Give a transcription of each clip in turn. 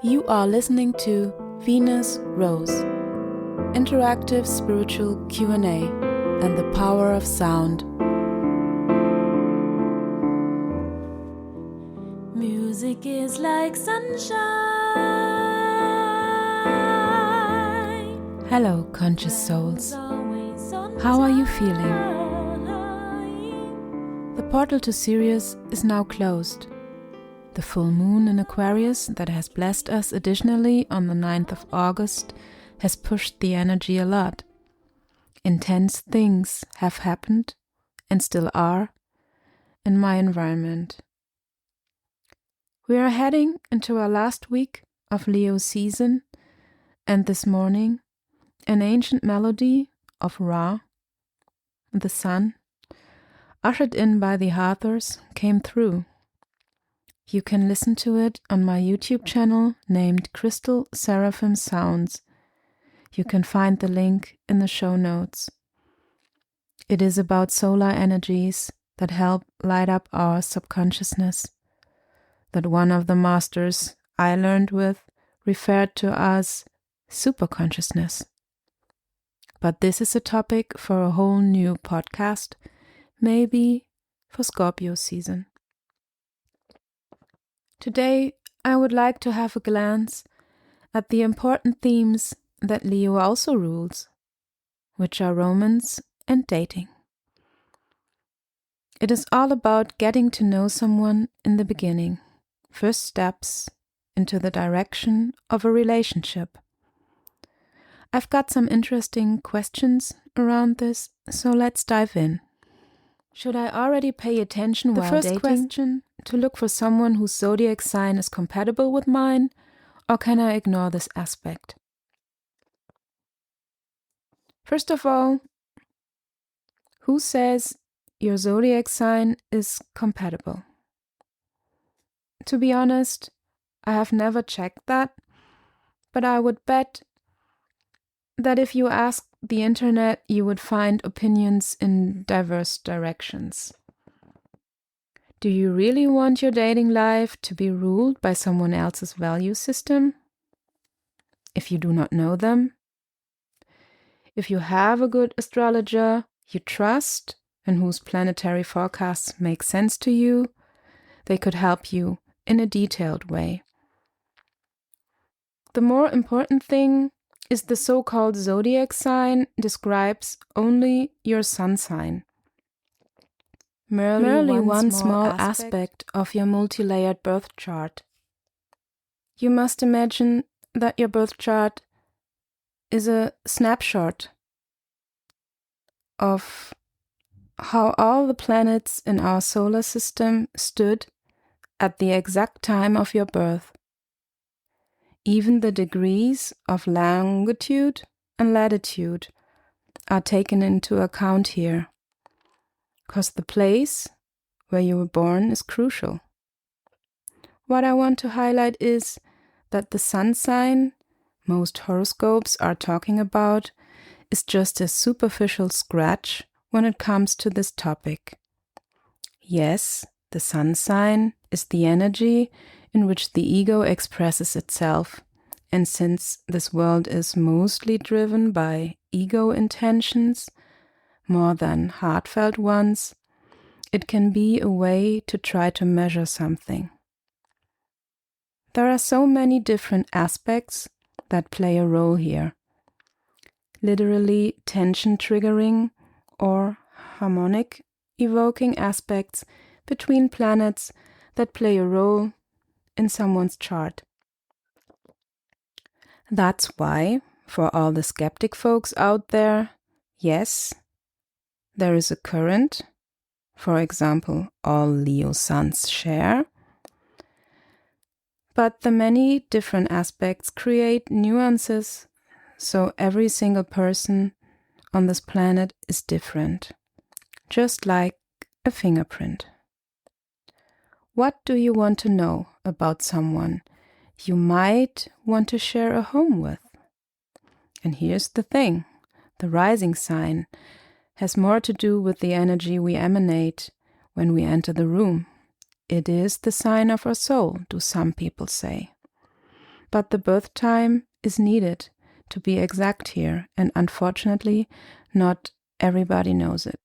You are listening to Venus Rose, interactive spiritual Q&A and the power of sound. Music is like sunshine. Hello, conscious souls. How are you feeling? The portal to Sirius is now closed. The full moon in Aquarius that has blessed us additionally on the 9th of August has pushed the energy a lot. Intense things have happened, and still are, in my environment. We are heading into our last week of Leo season, and this morning, an ancient melody of Ra, the sun, ushered in by the Hathors, came through. You can listen to it on my YouTube channel named Crystal Seraphim Sounds. You can find the link in the show notes. It is about solar energies that help light up our subconsciousness, that one of the masters I learned with referred to as superconsciousness. But this is a topic for a whole new podcast, maybe for Scorpio season. Today, I would like to have a glance at the important themes that Leo also rules, which are romance and dating. It is all about getting to know someone in the beginning, first steps into the direction of a relationship. I've got some interesting questions around this, so let's dive in. Should I already pay attention while dating? The first question, to look for someone whose zodiac sign is compatible with mine, or can I ignore this aspect? First of all, who says your zodiac sign is compatible? To be honest, I have never checked that, but I would bet that if you ask the internet, you would find opinions in diverse directions. Do you really want your dating life to be ruled by someone else's value system? If you do not know them? If you have a good astrologer you trust and whose planetary forecasts make sense to you, they could help you in a detailed way. The more important thing is the so-called zodiac sign describes only your sun sign. Merely one small aspect of your multi-layered birth chart. You must imagine that your birth chart is a snapshot of how all the planets in our solar system stood at the exact time of your birth. Even the degrees of longitude and latitude are taken into account here, because the place where you were born is crucial. What I want to highlight is that the sun sign most horoscopes are talking about is just a superficial scratch when it comes to this topic. Yes, the sun sign is the energy in which the ego expresses itself, and since this world is mostly driven by ego intentions more than heartfelt ones, it can be a way to try to measure something. There are so many different aspects that play a role here. Literally tension triggering or harmonic evoking aspects between planets that play a role in someone's chart. That's why, for all the skeptic folks out there, yes, there is a current, for example, all Leo suns share, but the many different aspects create nuances, so every single person on this planet is different, just like a fingerprint. What do you want to know about someone you might want to share a home with? And here's the thing, the rising sign has more to do with the energy we emanate when we enter the room. It is the sign of our soul, do some people say. but the birth time is needed to be exact here, and unfortunately, not everybody knows it.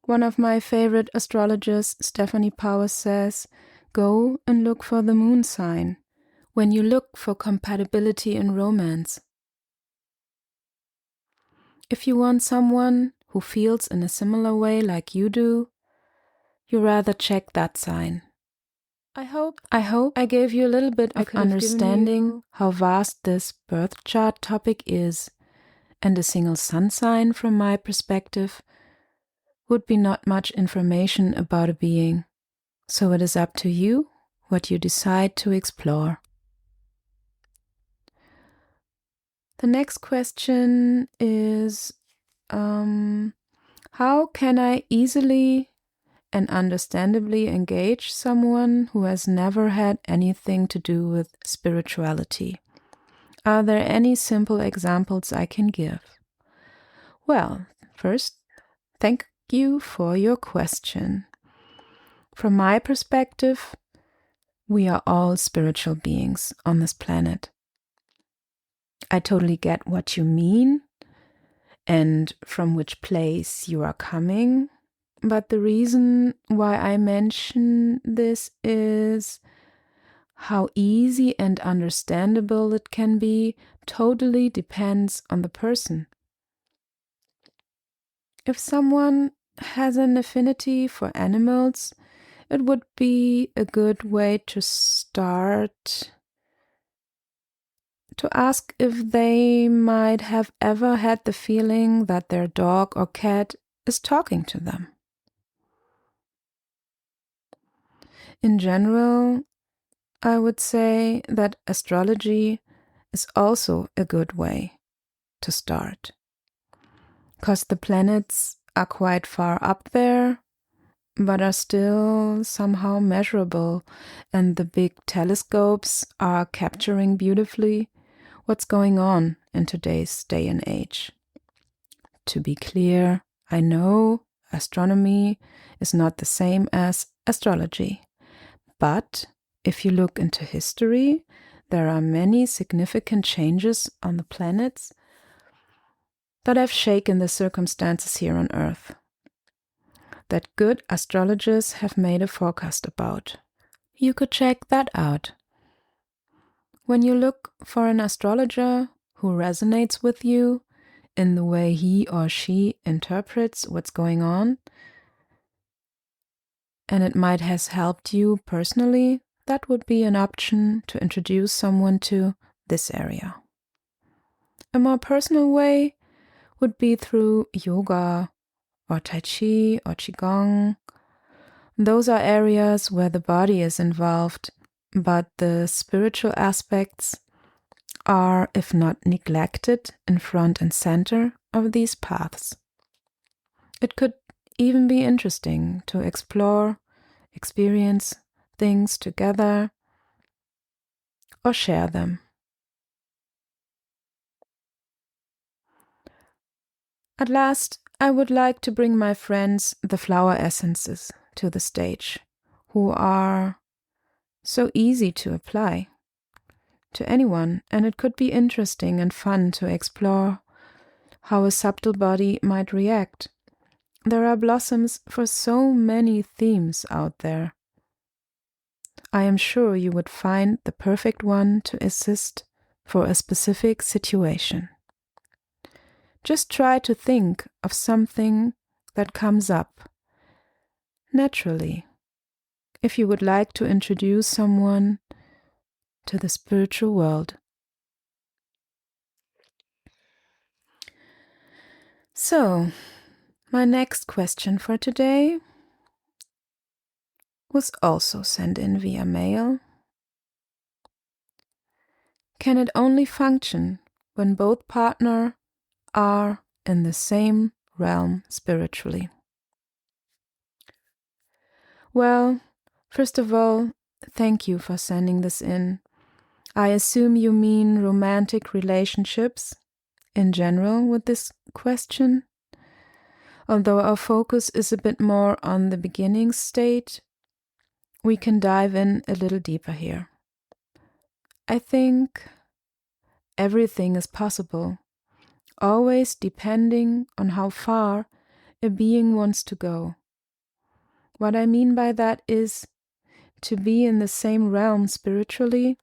One of my favorite astrologers, Stephanie Powers, says, "Go and look for the moon sign when you look for compatibility in romance. If you want someone who feels in a similar way like you do, you rather check that sign." I hope I gave you a little bit of understanding how vast this birth chart topic is, and a single sun sign from my perspective would be not much information about a being, so it is up to you what you decide to explore. The next question is, how can I easily and understandably engage someone who has never had anything to do with spirituality? Are there any simple examples I can give? Well, first, thank you for your question. From my perspective, we are all spiritual beings on this planet. I totally get what you mean and from which place you are coming, but the reason why I mention this is how easy and understandable it can be totally depends on the person. If someone has an affinity for animals, it would be a good way to start to ask if they might have ever had the feeling that their dog or cat is talking to them. In general, I would say that astrology is also a good way to start, because the planets are quite far up there, but are still somehow measurable, and the big telescopes are capturing beautifully what's going on in today's day and age. To be clear, I know astronomy is not the same as astrology, but if you look into history, there are many significant changes on the planets that have shaken the circumstances here on Earth, that good astrologers have made a forecast about. You could check that out. When you look for an astrologer who resonates with you in the way he or she interprets what's going on, and it might have helped you personally, that would be an option to introduce someone to this area. A more personal way would be through yoga or tai chi or qigong. Those are areas where the body is involved, but the spiritual aspects are, if not neglected, in front and center of these paths. It could even be interesting to explore, experience things together, or share them. At last, I would like to bring my friends, the flower essences, to the stage, who are so easy to apply to anyone, and it could be interesting and fun to explore how a subtle body might react. There are blossoms for so many themes out there. I am sure you would find the perfect one to assist for a specific situation. Just try to think of something that comes up naturally if you would like to introduce someone to the spiritual world. So, my next question for today was also sent in via mail. Can it only function when both partners are in the same realm spiritually? Well, first of all, thank you for sending this in. I assume you mean romantic relationships in general with this question, although our focus is a bit more on the beginning state. We can dive in a little deeper here. I think everything is possible, always depending on how far a being wants to go. What I mean by that is to be in the same realm spiritually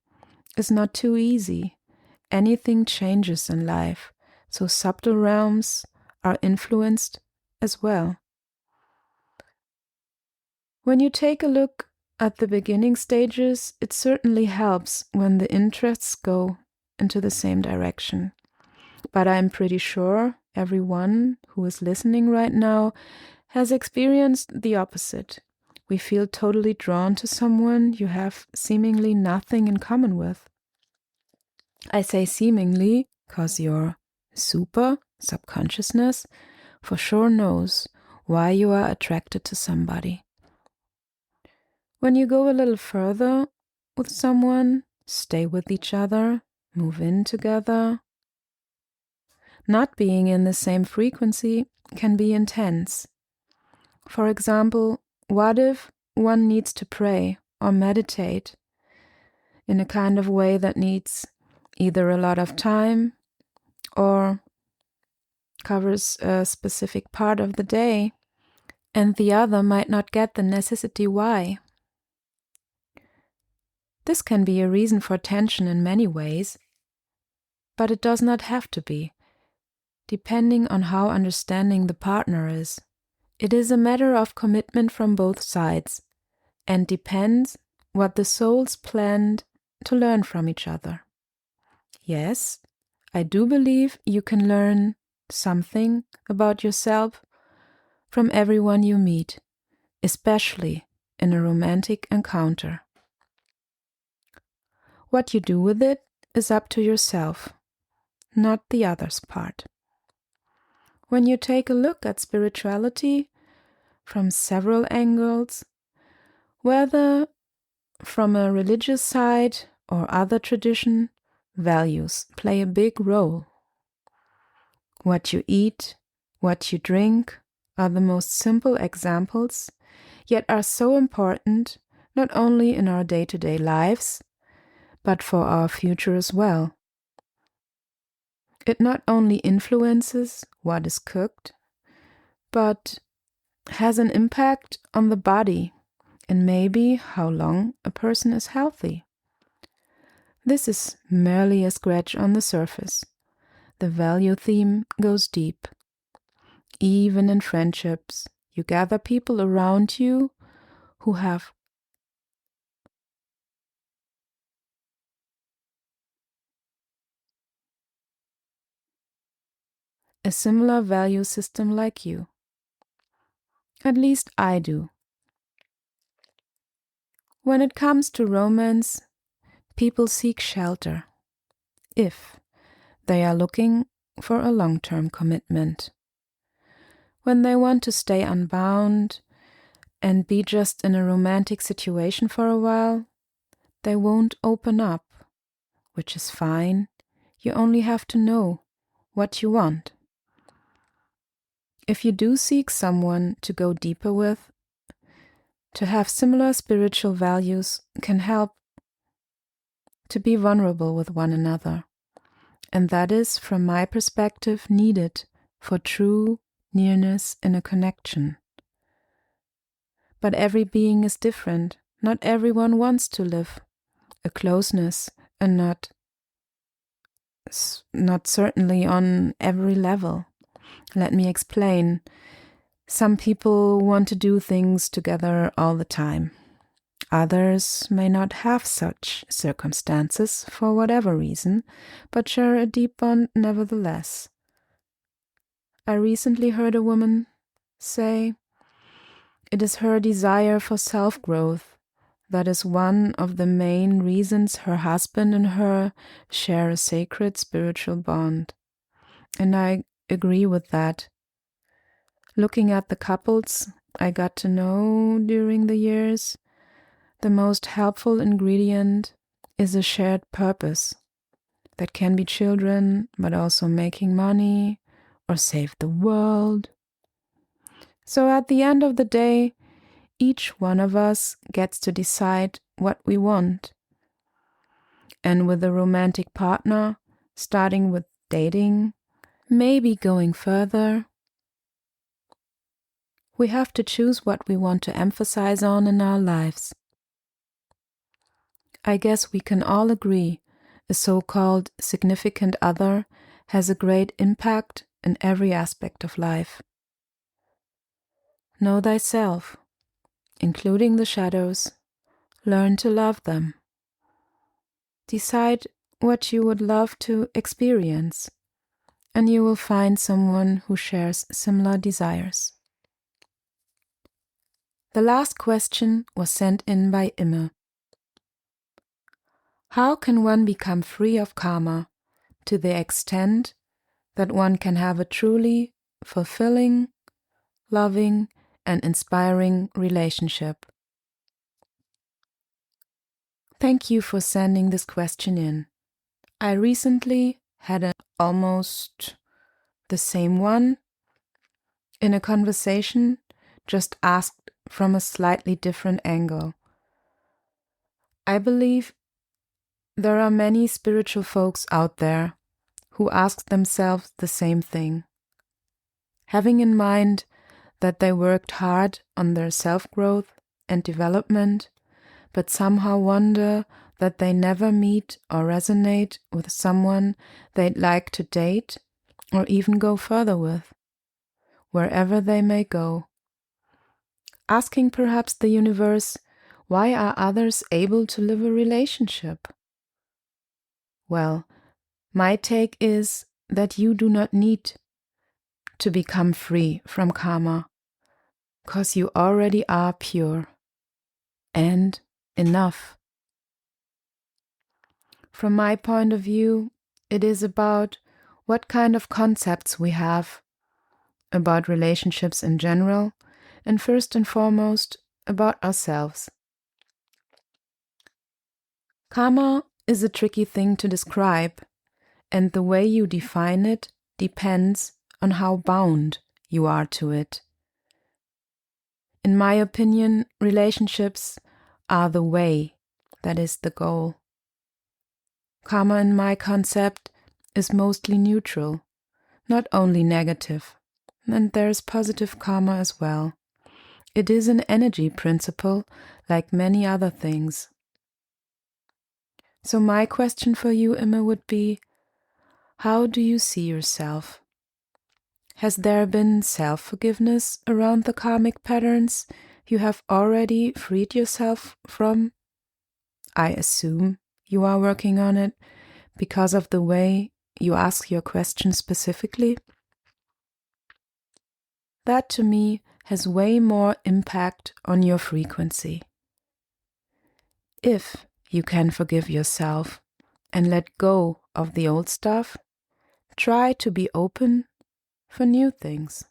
is not too easy. Anything changes in life, so subtle realms are influenced as well. When you take a look at the beginning stages, it certainly helps when the interests go into the same direction. But I'm pretty sure everyone who is listening right now has experienced the opposite. We feel totally drawn to someone you have seemingly nothing in common with. I say seemingly because your super subconsciousness for sure knows why you are attracted to somebody. When you go a little further with someone, stay with each other, move in together, not being in the same frequency can be intense. For example, what if one needs to pray or meditate in a kind of way that needs either a lot of time or covers a specific part of the day, and the other might not get the necessity why? This can be a reason for tension in many ways, but it does not have to be, depending on how understanding the partner is. It is a matter of commitment from both sides, and depends what the souls planned to learn from each other. Yes, I do believe you can learn something about yourself from everyone you meet, especially in a romantic encounter. What you do with it is up to yourself, not the other's part. When you take a look at spirituality from several angles, whether from a religious side or other tradition, values play a big role. What you eat, what you drink are the most simple examples, yet are so important not only in our day-to-day lives, but for our future as well. It not only influences what is cooked, but has an impact on the body and maybe how long a person is healthy. This is merely a scratch on the surface. The value theme goes deep. Even in friendships, you gather people around you who have a similar value system like you. At least I do. When it comes to romance, people seek shelter, if they are looking for a long-term commitment. When they want to stay unbound and be just in a romantic situation for a while, they won't open up, which is fine. You only have to know what you want. If you do seek someone to go deeper with, to have similar spiritual values can help to be vulnerable with one another. And that is, from my perspective, needed for true nearness in a connection. But every being is different. Not everyone wants to live a closeness, and not certainly on every level. Let me explain. Some people want to do things together all the time. Others may not have such circumstances for whatever reason, but share a deep bond nevertheless. I recently heard a woman say it is her desire for self-growth that is one of the main reasons her husband and her share a sacred spiritual bond. And I agree with that. Looking at the couples I got to know during the years, the most helpful ingredient is a shared purpose. That can be children, but also making money or save the world. So at the end of the day, each one of us gets to decide what we want. and with a romantic partner, starting with dating, maybe going further. We have to choose what we want to emphasize on in our lives. I guess we can all agree a so-called significant other has a great impact in every aspect of life. Know thyself, including the shadows. Learn to love them. Decide what you would love to experience, and you will find someone who shares similar desires. The last question was sent in by Imme. How can one become free of karma to the extent that one can have a truly fulfilling, loving, and inspiring relationship? Thank you for sending this question in. I recently had almost the same one in a conversation, just asked from a slightly different angle. I believe there are many spiritual folks out there who ask themselves the same thing, having in mind that they worked hard on their self-growth and development, but somehow wonder that they never meet or resonate with someone they'd like to date or even go further with, wherever they may go. Asking perhaps the universe, why are others able to live a relationship? Well, my take is that you do not need to become free from karma, because you already are pure and enough. From my point of view, it is about what kind of concepts we have about relationships in general, and first and foremost, about ourselves. Karma is a tricky thing to describe, and the way you define it depends on how bound you are to it. In my opinion, relationships are the way, that is the goal. Karma in my concept is mostly neutral, not only negative, and there is positive karma as well. It is an energy principle like many other things. So my question for you, Imme, would be, how do you see yourself? Has there been self-forgiveness around the karmic patterns you have already freed yourself from? I assume you are working on it because of the way you ask your question specifically. That to me has way more impact on your frequency. If you can forgive yourself and let go of the old stuff, try to be open for new things.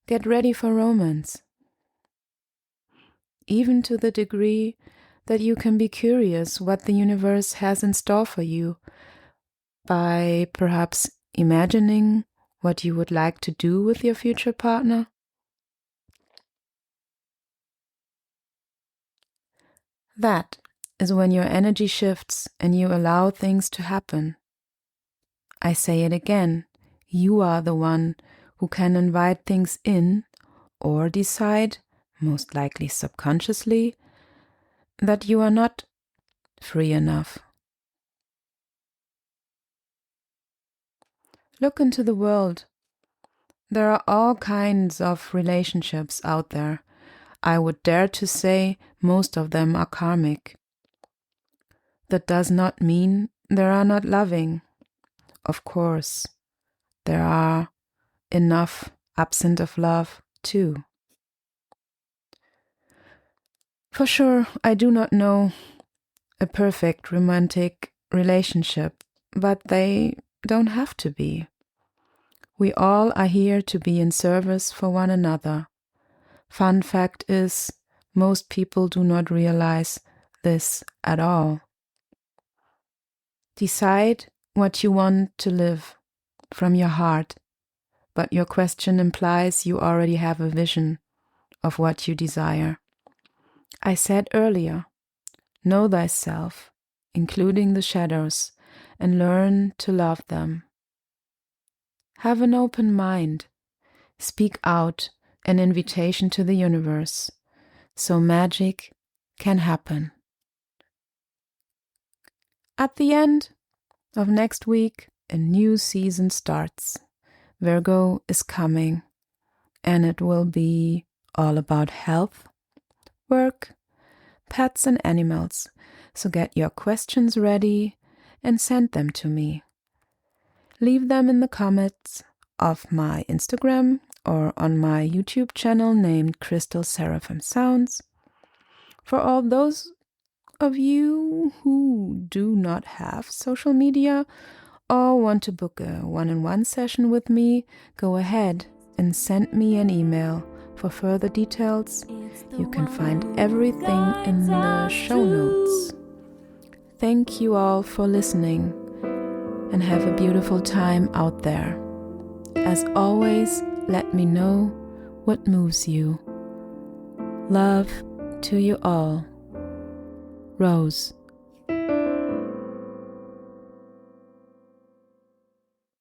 Get ready for romance, even to the degree that you can be curious what the universe has in store for you by perhaps imagining what you would like to do with your future partner. That is when your energy shifts and you allow things to happen. I say it again, you are the one who can invite things in or decide, most likely subconsciously, that you are not free enough. Look into the world. There are all kinds of relationships out there. I would dare to say most of them are karmic. That does not mean they are not loving. Of course, there are enough absent of love too. For sure, I do not know a perfect romantic relationship, but they don't have to be. We all are here to be in service for one another. Fun fact is, most people do not realize this at all. Decide what you want to live from your heart, but your question implies you already have a vision of what you desire. I said earlier, Know thyself, including the shadows, and learn to love them. Have an open mind. Speak out an invitation to the universe, so magic can happen. At the end of next week, a new season starts. Virgo is coming, and it will be all about health, work, pets and animals. So get your questions ready and send them to me. Leave them in the comments of my Instagram or on my YouTube channel named Crystal Seraphim Sounds. For all those of you who do not have social media or want to book a one-on-one session with me, go ahead and send me an email for further details. You can find everything in the show notes. Thank you all for listening and have a beautiful time out there. As always, let me know what moves you. Love to you all. Rose.